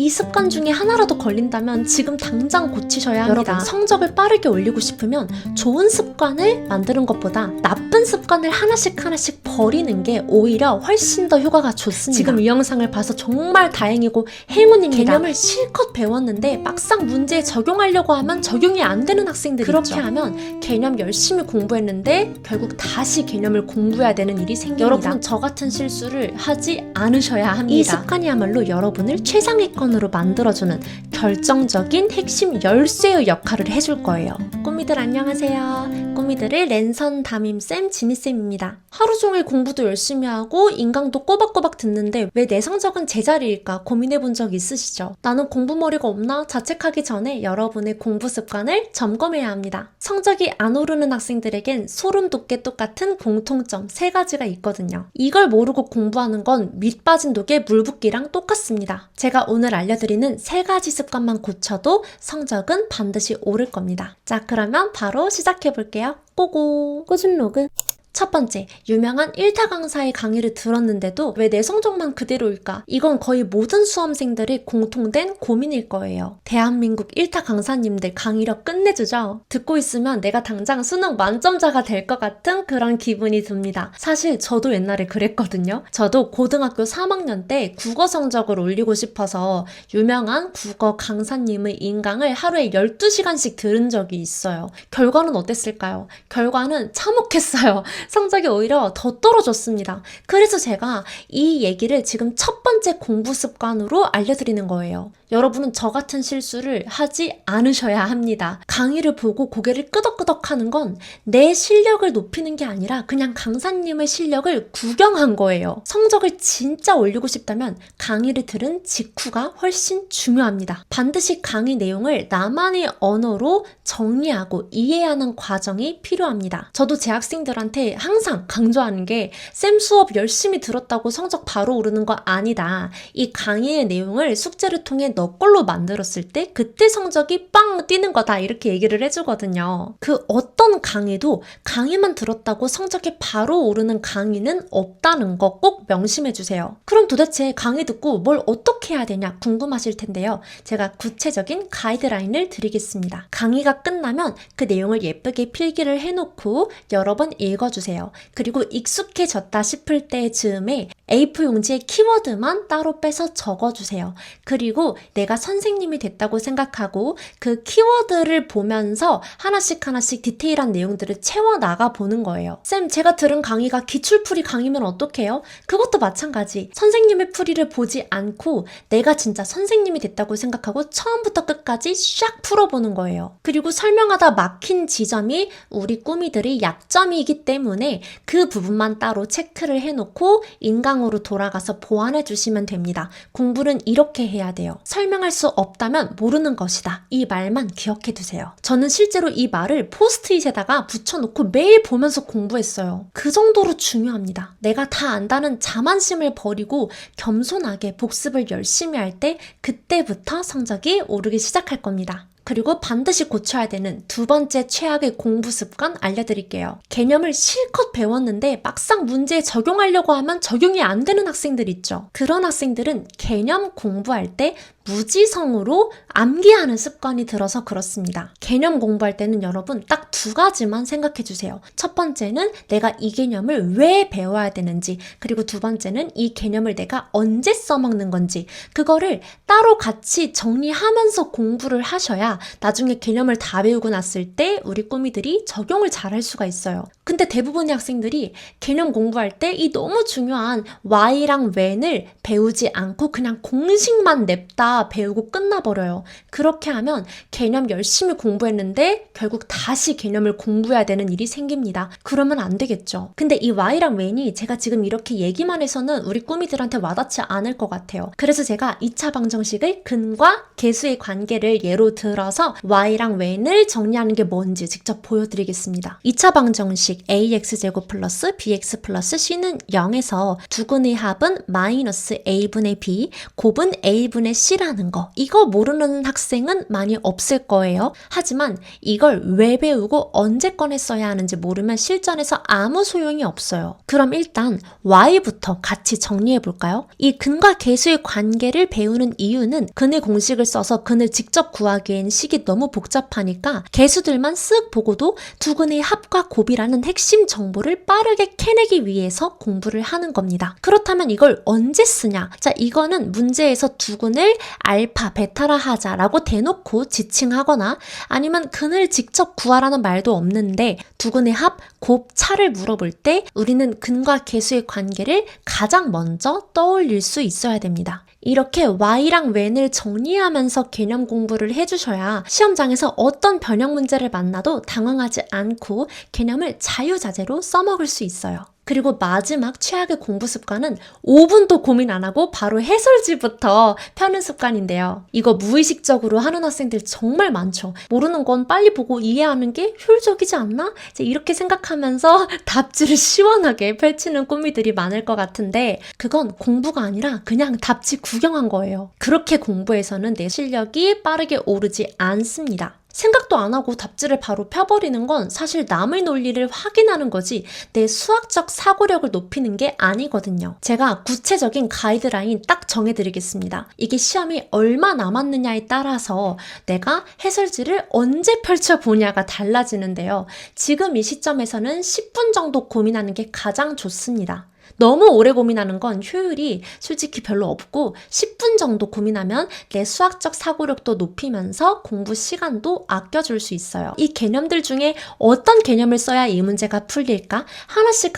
이 습관 중에 하나라도 걸린다면 지금 당장 고치셔야 합니다. 여러분, 성적을 빠르게 올리고 싶으면 좋은 습관을 만드는 것보다 나쁜 습관을 하나씩 버리는 게 오히려 훨씬 더 효과가 좋습니다. 지금 이 영상을 봐서 정말 다행이고 행운입니다. 개념을 실컷 배웠는데 막상 문제에 적용하려고 하면 적용이 안 되는 학생들이 있죠. 그렇게 하면 개념 열심히 공부했는데 결국 다시 개념을 공부해야 되는 일이 생깁니다. 여러분은 저 같은 실수를 하지 않으셔야 합니다. 이 습관이야말로 여러분을 최상위권으로 만들어주는 결정적인 핵심 열쇠의 역할을 해줄 거예요. 꾸미들 안녕하세요. 꾸미들의 랜선 담임쌤 지니쌤입니다. 하루 종일 공부도 열심히 하고 인강도 꼬박꼬박 듣는데 왜 내 성적은 제자리일까 고민해본 적 있으시죠? 나는 공부머리가 없나 자책하기 전에 여러분의 공부 습관을 점검해야 합니다. 성적이 안 오르는 학생들에겐 소름 돋게 똑같은 공통점 3가지가 있거든요. 이걸 모르고 공부하는 건 밑 빠진 독에 물 붓기랑 똑같습니다. 제가 오늘 알려드리는 3가지 습관만 고쳐도 성적은 반드시 오를 겁니다. 자, 그러면 바로 시작해볼게요. 고고! 꾸준 로그. 첫 번째, 유명한 1타 강사의 강의를 들었는데도 왜 내 성적만 그대로일까? 이건 거의 모든 수험생들의 공통된 고민일 거예요. 대한민국 1타 강사님들 강의력 끝내주죠? 듣고 있으면 내가 당장 수능 만점자가 될 것 같은 그런 기분이 듭니다. 사실 저도 옛날에 그랬거든요. 저도 고등학교 3학년 때 국어 성적을 올리고 싶어서 유명한 국어 강사님의 인강을 하루에 12시간씩 들은 적이 있어요. 결과는 어땠을까요? 결과는 참혹했어요. 성적이 오히려 더 떨어졌습니다. 그래서 제가 이 얘기를 지금 첫 번째 공부 습관으로 알려드리는 거예요. 여러분은 저 같은 실수를 하지 않으셔야 합니다. 강의를 보고 고개를 끄덕끄덕 하는 건 내 실력을 높이는 게 아니라 그냥 강사님의 실력을 구경한 거예요. 성적을 진짜 올리고 싶다면 강의를 들은 직후가 훨씬 중요합니다. 반드시 강의 내용을 나만의 언어로 정리하고 이해하는 과정이 필요합니다. 저도 제 학생들한테 항상 강조하는 게 쌤 수업 열심히 들었다고 성적 바로 오르는 거 아니다. 이 강의의 내용을 숙제를 통해 너 걸로 만들었을 때 그때 성적이 빵 뛰는 거다 이렇게 얘기를 해주거든요. 그 어떤 강의도 강의만 들었다고 성적이 바로 오르는 강의는 없다는 거 꼭 명심해주세요. 그럼 도대체 강의 듣고 뭘 어떻게 해야 되냐 궁금하실 텐데요. 제가 구체적인 가이드라인을 드리겠습니다. 강의가 끝나면 그 내용을 예쁘게 필기를 해놓고 여러 번 읽어주세요. 그리고 익숙해졌다 싶을 때 즈음에 A4 용지에 키워드만 따로 빼서 적어주세요. 그리고 내가 선생님이 됐다고 생각하고 그 키워드를 보면서 하나씩 디테일한 내용들을 채워나가 보는 거예요. 쌤, 제가 들은 강의가 기출풀이 강의면 어떡해요? 그것도 마찬가지. 선생님의 풀이를 보지 않고 내가 진짜 선생님이 됐다고 생각하고 처음부터 끝까지 샥 풀어보는 거예요. 그리고 설명하다 막힌 지점이 우리 꾸미들의 약점이기 때문에 그 부분만 따로 체크를 해놓고 인강으로 돌아가서 보완해 주시면 됩니다. 공부는 이렇게 해야 돼요. 설명할 수 없다면 모르는 것이다. 이 말만 기억해 두세요. 저는 실제로 이 말을 포스트잇에다가 붙여놓고 매일 보면서 공부했어요. 그 정도로 중요합니다. 내가 다 안다는 자만심을 버리고 겸손하게 복습을 열심히 할 때 그때부터 성적이 오르기 시작할 겁니다. 그리고 반드시 고쳐야 되는 두 번째 최악의 공부 습관 알려드릴게요. 개념을 실컷 배웠는데 막상 문제에 적용하려고 하면 적용이 안 되는 학생들 있죠. 그런 학생들은 개념 공부할 때 무지성으로 암기하는 습관이 들어서 그렇습니다. 개념 공부할 때는 여러분 딱 2가지만 생각해 주세요. 첫 번째는 내가 이 개념을 왜 배워야 되는지, 그리고 두 번째는 이 개념을 내가 언제 써먹는 건지, 그거를 따로 같이 정리하면서 공부를 하셔야 나중에 개념을 다 배우고 났을 때 우리 꾸미들이 적용을 잘할 수가 있어요. 근데 대부분의 학생들이 개념 공부할 때 이 너무 중요한 why랑 when을 배우지 않고 그냥 공식만 냅다 배우고 끝나버려요. 그렇게 하면 개념 열심히 공부했는데 결국 다시 개념을 공부해야 되는 일이 생깁니다. 그러면 안 되겠죠. 근데 이 why랑 when이 제가 지금 이렇게 얘기만 해서는 우리 꾸미들한테 와닿지 않을 것 같아요. 그래서 제가 2차 방정식의 근과 계수의 관계를 예로 들어 들어서 y랑 when을 정리하는 게 뭔지 직접 보여드리겠습니다. 2차 방정식 ax제곱 플러스 bx 플러스 c는 0에서 두근의 합은 마이너스 a분의 b, 곱은 a분의 c라는 거. 이거 모르는 학생은 많이 없을 거예요. 하지만 이걸 왜 배우고 언제 꺼냈어야 하는지 모르면 실전에서 아무 소용이 없어요. 그럼 일단 y부터 같이 정리해 볼까요? 이 근과 계수의 관계를 배우는 이유는 근의 공식을 써서 근을 직접 구하기엔 식이 너무 복잡하니까 계수들만 쓱 보고도 두 근의 합과 곱이라는 핵심 정보를 빠르게 캐내기 위해서 공부를 하는 겁니다. 그렇다면 이걸 언제 쓰냐? 자, 이거는 문제에서 두 근을 알파, 베타라 하자라고 대놓고 지칭하거나 아니면 근을 직접 구하라는 말도 없는데 두 근의 합, 곱, 차를 물어볼 때 우리는 근과 계수의 관계를 가장 먼저 떠올릴 수 있어야 됩니다. 이렇게 y랑 when을 정리하면서 개념 공부를 해주셔야 시험장에서 어떤 변형 문제를 만나도 당황하지 않고 개념을 자유자재로 써먹을 수 있어요. 그리고 마지막 최악의 공부 습관은 5분도 고민 안 하고 바로 해설지부터 펴는 습관인데요. 이거 무의식적으로 하는 학생들 정말 많죠. 모르는 건 빨리 보고 이해하는 게 효율적이지 않나? 이렇게 생각하면서 답지를 시원하게 펼치는 꾸미들이 많을 것 같은데 그건 공부가 아니라 그냥 답지 구경한 거예요. 그렇게 공부해서는 내 실력이 빠르게 오르지 않습니다. 생각도 안 하고 답지를 바로 펴버리는 건 사실 남의 논리를 확인하는 거지 내 수학적 사고력을 높이는 게 아니거든요. 제가 구체적인 가이드라인 딱 정해드리겠습니다. 이게 시험이 얼마 남았느냐에 따라서 내가 해설지를 언제 펼쳐보냐가 달라지는데요. 지금 이 시점에서는 10분 정도 고민하는 게 가장 좋습니다. 너무 오래 고민하는 건 효율이 솔직히 별로 없고 10분 정도 고민하면 내 수학적 사고력도 높이면서 공부 시간도 아껴줄 수 있어요. 이 개념들 중에 어떤 개념을 써야 이 문제가 풀릴까? 하나씩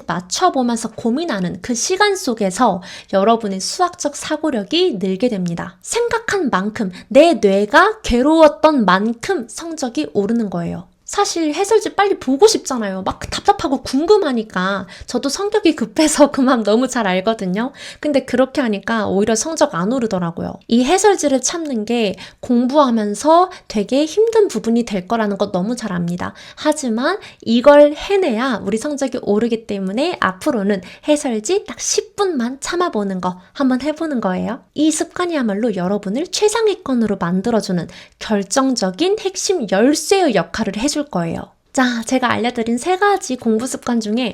맞춰보면서 고민하는 그 시간 속에서 여러분의 수학적 사고력이 늘게 됩니다. 생각한 만큼 내 뇌가 괴로웠던 만큼 성적이 오르는 거예요. 사실 해설지 빨리 보고 싶잖아요. 막 답답하고 궁금하니까. 저도 성격이 급해서 그 마음 너무 잘 알거든요. 근데 그렇게 하니까 오히려 성적 안 오르더라고요. 이 해설지를 참는 게 공부하면서 되게 힘든 부분이 될 거라는 거 너무 잘 압니다. 하지만 이걸 해내야 우리 성적이 오르기 때문에 앞으로는 해설지 딱 10분만 참아보는 거 한번 해보는 거예요. 이 습관이야말로 여러분을 최상위권으로 만들어주는 결정적인 핵심 열쇠의 역할을 해줄 거예요. 자, 제가 알려드린 3가지 공부 습관 중에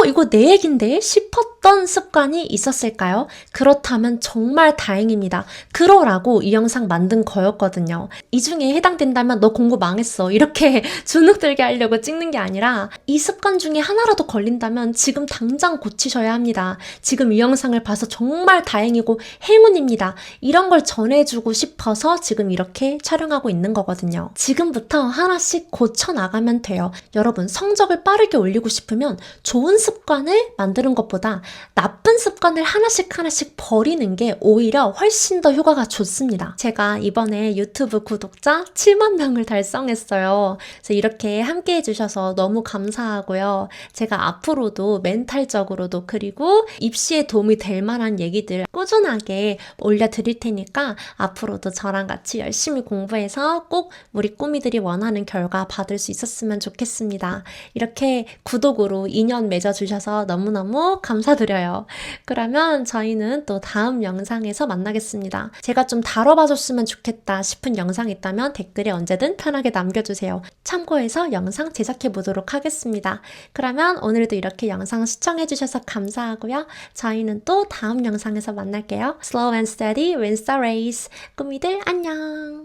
이거 내 얘긴데 싶었던 습관이 있었을까요? 그렇다면 정말 다행입니다. 그러라고 이 영상 만든 거였거든요. 이 중에 해당된다면 너 공부 망했어. 이렇게 주눅 들게 하려고 찍는 게 아니라 이 습관 중에 하나라도 걸린다면 지금 당장 고치셔야 합니다. 지금 이 영상을 봐서 정말 다행이고 행운입니다. 이런 걸 전해주고 싶어서 지금 이렇게 촬영하고 있는 거거든요. 지금부터 하나씩 고쳐나가면 돼요. 여러분, 성적을 빠르게 올리고 싶으면 좋은 습관을 만드는 것보다 나쁜 습관을 하나씩 버리는 게 오히려 훨씬 더 효과가 좋습니다. 제가 이번에 유튜브 구독자 7만 명을 달성했어요. 그래서 이렇게 함께 해주셔서 너무 감사하고요. 제가 앞으로도 멘탈적으로도 그리고 입시에 도움이 될 만한 얘기들 꾸준하게 올려드릴 테니까 앞으로도 저랑 같이 열심히 공부해서 꼭 우리 꾸미들이 원하는 결과 받을 수 있었으면 좋겠습니다. 이렇게 구독으로 인연 맺어주셔서 너무너무 감사드려요. 그러면 저희는 또 다음 영상에서 만나겠습니다. 제가 좀 다뤄봐줬으면 좋겠다 싶은 영상 있다면 댓글에 언제든 편하게 남겨주세요. 참고해서 영상 제작해보도록 하겠습니다. 그러면 오늘도 이렇게 영상 시청해주셔서 감사하고요. 저희는 또 다음 영상에서 만날게요. Slow and steady wins the race. 꾸미들 안녕!